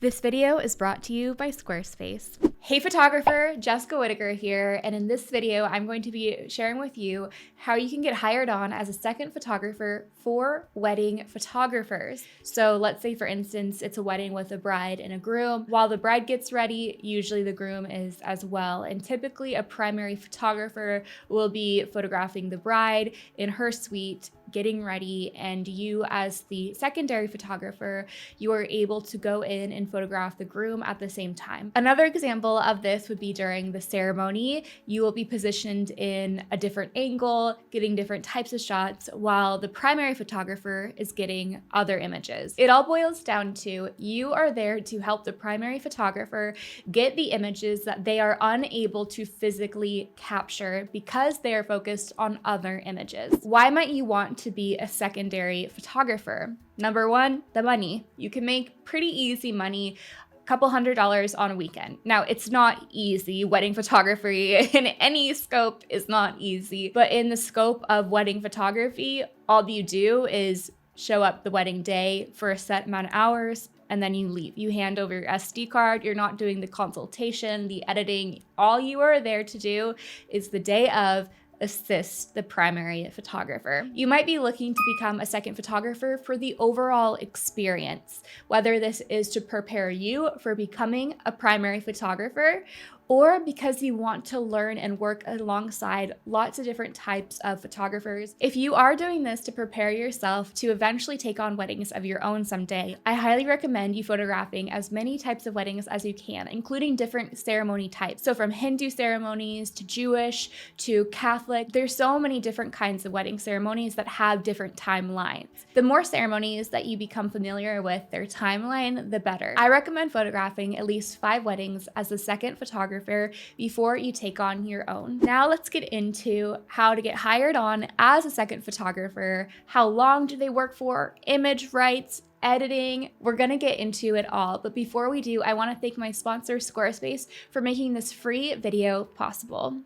This video is brought to you by Squarespace. Hey photographer, Jessica Whitaker here, and in this video I'm going to be sharing with you how you can get hired on as a second photographer for wedding photographers. So let's say for instance it's a wedding with a bride and a groom. While the bride gets ready, usually the groom is as well, and typically a primary photographer will be photographing the bride in her suite, getting ready, and you as the secondary photographer, you are able to go in and photograph the groom at the same time. Another example of this would be during the ceremony. You will be positioned in a different angle, getting different types of shots, while the primary photographer is getting other images. It all boils down to you are there to help the primary photographer get the images that they are unable to physically capture because they are focused on other images. Why might you want to be a secondary photographer? Number one, the money. You can make pretty easy money, couple $100s on a weekend. Now, it's not easy. Wedding photography in any scope is not easy, but in the scope of wedding photography, all you do is show up the wedding day for a set amount of hours, and then you leave. You hand over your SD card. You're not doing the consultation, the editing. All you are there to do is the day of assist the primary photographer. You might be looking to become a second photographer for the overall experience, whether this is to prepare you for becoming a primary photographer or because you want to learn and work alongside lots of different types of photographers. If you are doing this to prepare yourself to eventually take on weddings of your own someday, I highly recommend you photographing as many types of weddings as you can, including different ceremony types. So from Hindu ceremonies to Jewish to Catholic, there's so many different kinds of wedding ceremonies that have different timelines. The more ceremonies that you become familiar with their timeline, the better. I recommend photographing at least 5 weddings as a second photographer before you take on your own. Now let's get into how to get hired on as a second photographer. How long do they work for? Image rights, editing. We're gonna get into it all, but before we do, I wanna thank my sponsor, Squarespace, for making this free video possible.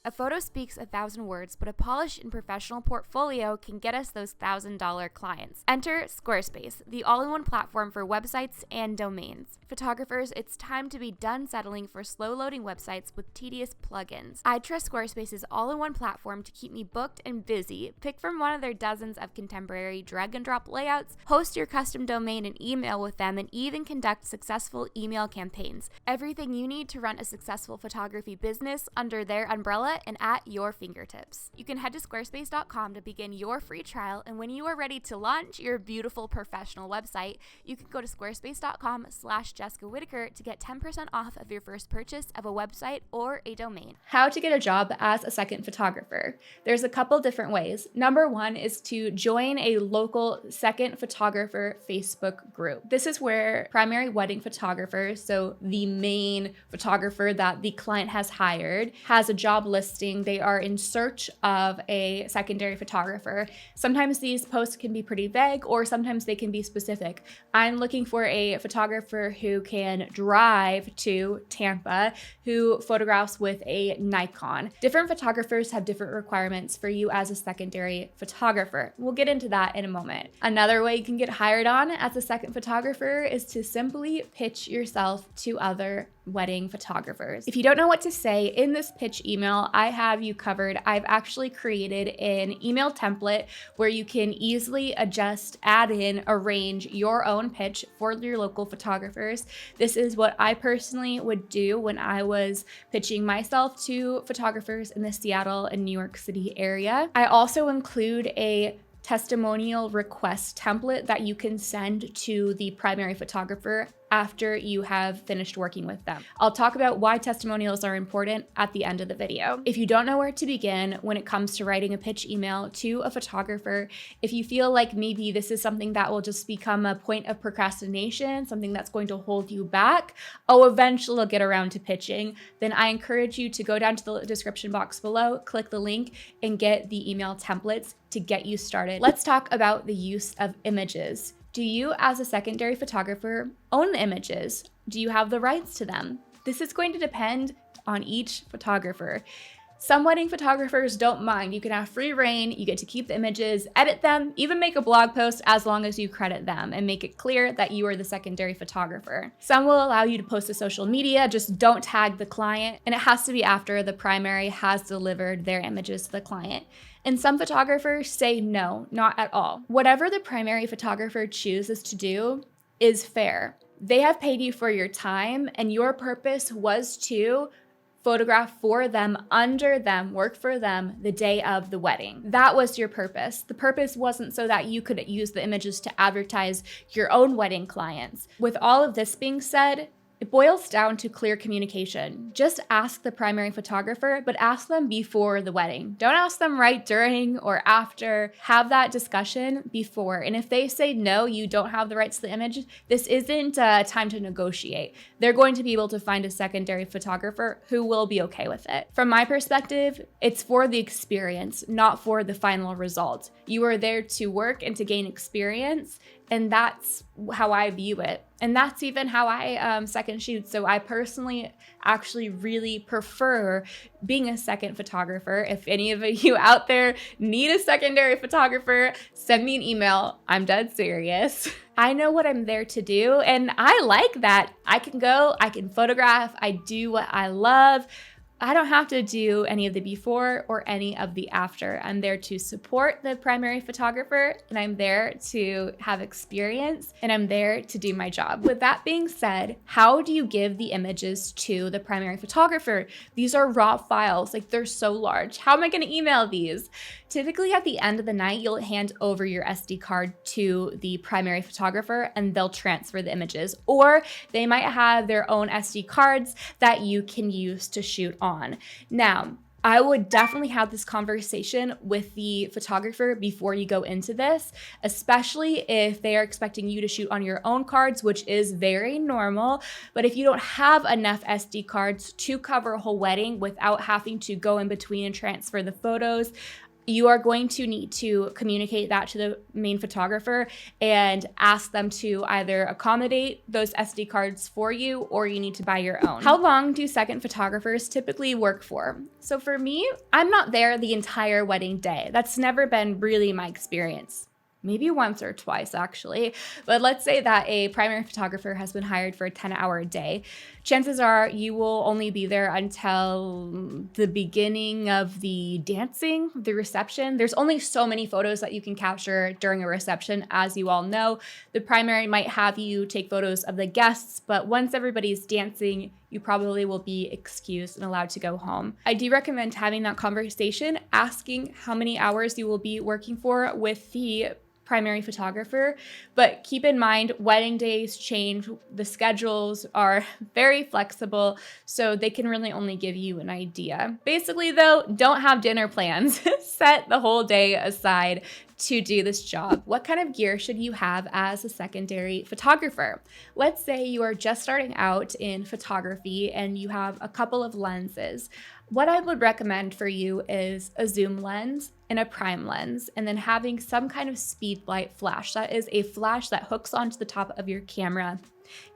A photo speaks 1,000 words, but a polished and professional portfolio can get us those $1,000 clients. Enter Squarespace, the all-in-one platform for websites and domains. Photographers, it's time to be done settling for slow-loading websites with tedious plugins. I trust Squarespace's all-in-one platform to keep me booked and busy. Pick from one of their dozens of contemporary drag-and-drop layouts, host your custom domain and email with them, and even conduct successful email campaigns. Everything you need to run a successful photography business under their umbrella and at your fingertips. You can head to squarespace.com to begin your free trial, and when you are ready to launch your beautiful professional website, you can go to squarespace.com/Jessica Whitaker to get 10% off of your first purchase of a website or a domain. How to get a job as a second photographer. There's a couple different ways. Number one is to join a local second photographer Facebook group. This is where primary wedding photographers, so the main photographer that the client has hired, has a job listing. They are in search of a secondary photographer. Sometimes these posts can be pretty vague, or sometimes they can be specific. I'm looking for a photographer who can drive to Tampa, who photographs with a Nikon. Different photographers have different requirements for you as a secondary photographer. We'll get into that in a moment. Another way you can get hired on as a second photographer is to simply pitch yourself to other wedding photographers. If you don't know what to say in this pitch email, I have you covered. I've actually created an email template where you can easily adjust, add in, arrange your own pitch for your local photographers. This is what I personally would do when I was pitching myself to photographers in the Seattle and New York City area. I also include a testimonial request template that you can send to the primary photographer after you have finished working with them. I'll talk about why testimonials are important at the end of the video. If you don't know where to begin when it comes to writing a pitch email to a photographer, if you feel like maybe this is something that will just become a point of procrastination, something that's going to hold you back, eventually I'll get around to pitching, then I encourage you to go down to the description box below, click the link, and get the email templates to get you started. Let's talk about the use of images. Do you, as a secondary photographer, own the images? Do you have the rights to them? This is going to depend on each photographer. Some wedding photographers don't mind. You can have free reign, you get to keep the images, edit them, even make a blog post as long as you credit them and make it clear that you are the secondary photographer. Some will allow you to post to social media, just don't tag the client, and it has to be after the primary has delivered their images to the client. And some photographers say no, not at all. Whatever the primary photographer chooses to do is fair. They have paid you for your time, and your purpose was to photograph for them, under them, work for them the day of the wedding. That was your purpose. The purpose wasn't so that you could use the images to advertise your own wedding clients. With all of this being said, it boils down to clear communication. Just ask the primary photographer, but ask them before the wedding. Don't ask them right during or after. Have that discussion before. And if they say no, you don't have the rights to the image, this isn't time to negotiate. They're going to be able to find a secondary photographer who will be okay with it. From my perspective, it's for the experience, not for the final result. You are there to work and to gain experience, and that's how I view it. And that's even how I second shoot. So I personally actually really prefer being a second photographer. If any of you out there need a secondary photographer, send me an email. I'm dead serious. I know what I'm there to do, and I like that. I can go, I can photograph, I do what I love. I don't have to do any of the before or any of the after. I'm there to support the primary photographer, and I'm there to have experience, and I'm there to do my job. With that being said, how do you give the images to the primary photographer? These are raw files, like they're so large. How am I gonna email these? Typically at the end of the night, you'll hand over your SD card to the primary photographer and they'll transfer the images, or they might have their own SD cards that you can use to shoot on. Now, I would definitely have this conversation with the photographer before you go into this, especially if they are expecting you to shoot on your own cards, which is very normal. But if you don't have enough SD cards to cover a whole wedding without having to go in between and transfer the photos, you are going to need to communicate that to the main photographer and ask them to either accommodate those SD cards for you, or you need to buy your own. How long do second photographers typically work for? So for me, I'm not there the entire wedding day. That's never been really my experience. Maybe once or twice actually, but let's say that a primary photographer has been hired for a 10-hour day. Chances are you will only be there until the beginning of the dancing, the reception. There's only so many photos that you can capture during a reception, as you all know. The primary might have you take photos of the guests, but once everybody's dancing, you probably will be excused and allowed to go home. I do recommend having that conversation, asking how many hours you will be working for with the primary photographer, but keep in mind wedding days change. The schedules are very flexible, so they can really only give you an idea. Basically though, don't have dinner plans. Set the whole day aside to do this job. What kind of gear should you have as a secondary photographer? Let's say you are just starting out in photography and you have a couple of lenses. What I would recommend for you is a zoom lens and a prime lens, and then having some kind of speed light flash. That is a flash that hooks onto the top of your camera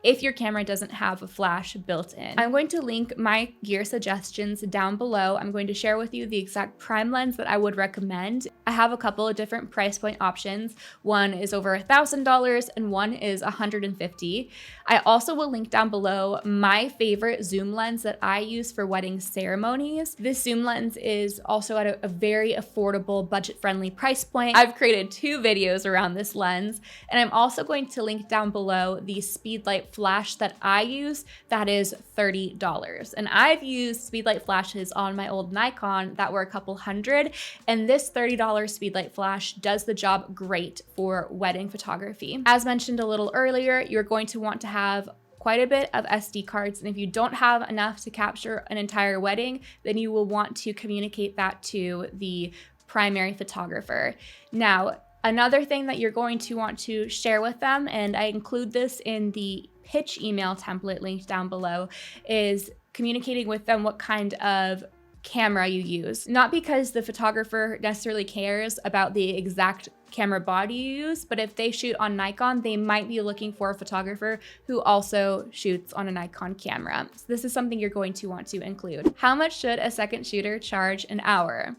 if your camera doesn't have a flash built in. I'm going to link my gear suggestions down below. I'm going to share with you the exact prime lens that I would recommend. I have a couple of different price point options. One is over $1,000 and one is $150. I also will link down below my favorite zoom lens that I use for wedding ceremonies. This zoom lens is also at a very affordable, budget-friendly price point. I've created 2 videos around this lens, and I'm also going to link down below the speedlight flash that I use that is $30. And I've used speedlight flashes on my old Nikon that were a couple hundred, and this $30 speedlight flash does the job great for wedding photography. As mentioned a little earlier, you're going to want to have quite a bit of SD cards, and if you don't have enough to capture an entire wedding, then you will want to communicate that to the primary photographer. Now, another thing that you're going to want to share with them, and I include this in the pitch email template linked down below, is communicating with them what kind of camera you use. Not because the photographer necessarily cares about the exact camera body you use, but if they shoot on Nikon, they might be looking for a photographer who also shoots on a Nikon camera. So this is something you're going to want to include. How much should a second shooter charge an hour?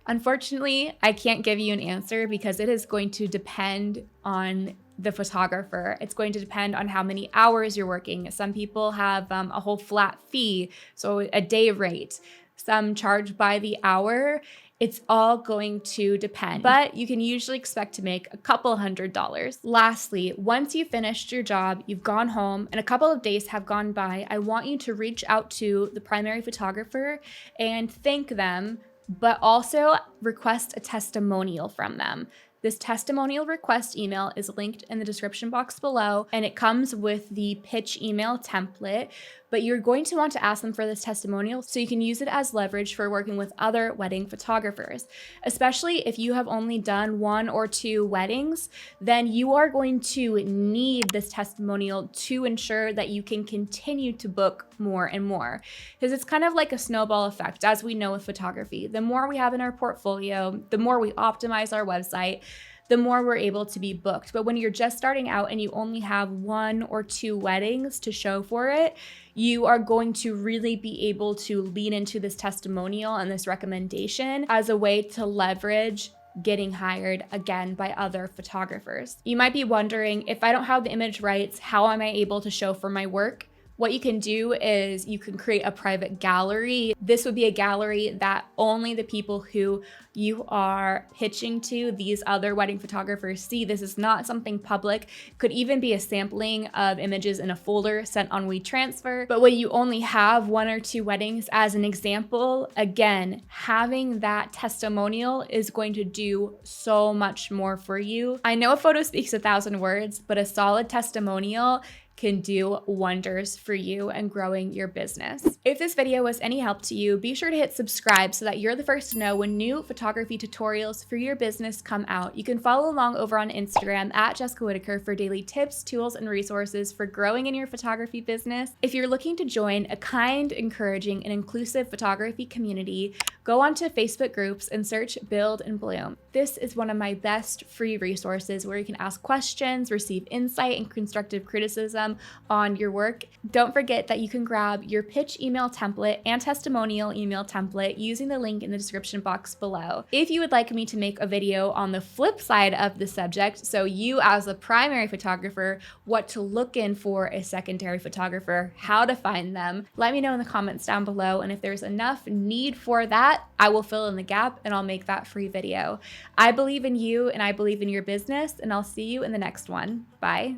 Unfortunately, I can't give you an answer because it is going to depend on the photographer. It's going to depend on how many hours you're working. Some people have a whole flat fee, so a day rate. Some charge by the hour. It's all going to depend, but you can usually expect to make a couple $100s. Lastly, once you've finished your job, you've gone home and a couple of days have gone by, I want you to reach out to the primary photographer and thank them, but also request a testimonial from them. This testimonial request email is linked in the description box below, and it comes with the pitch email template, but you're going to want to ask them for this testimonial so you can use it as leverage for working with other wedding photographers. Especially if you have only done 1 or 2 weddings, then you are going to need this testimonial to ensure that you can continue to book more and more. Because it's kind of like a snowball effect, as we know with photography. The more we have in our portfolio, the more we optimize our website, the more we're able to be booked. But when you're just starting out and you only have 1 or 2 weddings to show for it, you are going to really be able to lean into this testimonial and this recommendation as a way to leverage getting hired again by other photographers. You might be wondering, if I don't have the image rights, how am I able to show for my work? What you can do is you can create a private gallery. This would be a gallery that only the people who you are pitching to, these other wedding photographers, see. This is not something public. Could even be a sampling of images in a folder sent on WeTransfer. But when you only have 1 or 2 weddings, as an example, again, having that testimonial is going to do so much more for you. I know a photo speaks 1,000 words, but a solid testimonial can do wonders for you and growing your business. If this video was any help to you, be sure to hit subscribe so that you're the first to know when new photography tutorials for your business come out. You can follow along over on Instagram at Jessica Whitaker for daily tips, tools, and resources for growing in your photography business. If you're looking to join a kind, encouraging, and inclusive photography community, go onto Facebook groups and search Build and Bloom. This is one of my best free resources where you can ask questions, receive insight, and constructive criticism on your work. Don't forget that you can grab your pitch email template and testimonial email template using the link in the description box below. If you would like me to make a video on the flip side of the subject, so you as a primary photographer, what to look in for a secondary photographer, how to find them, let me know in the comments down below, and if there's enough need for that, I will fill in the gap and I'll make that free video. I believe in you and I believe in your business, and I'll see you in the next one. Bye.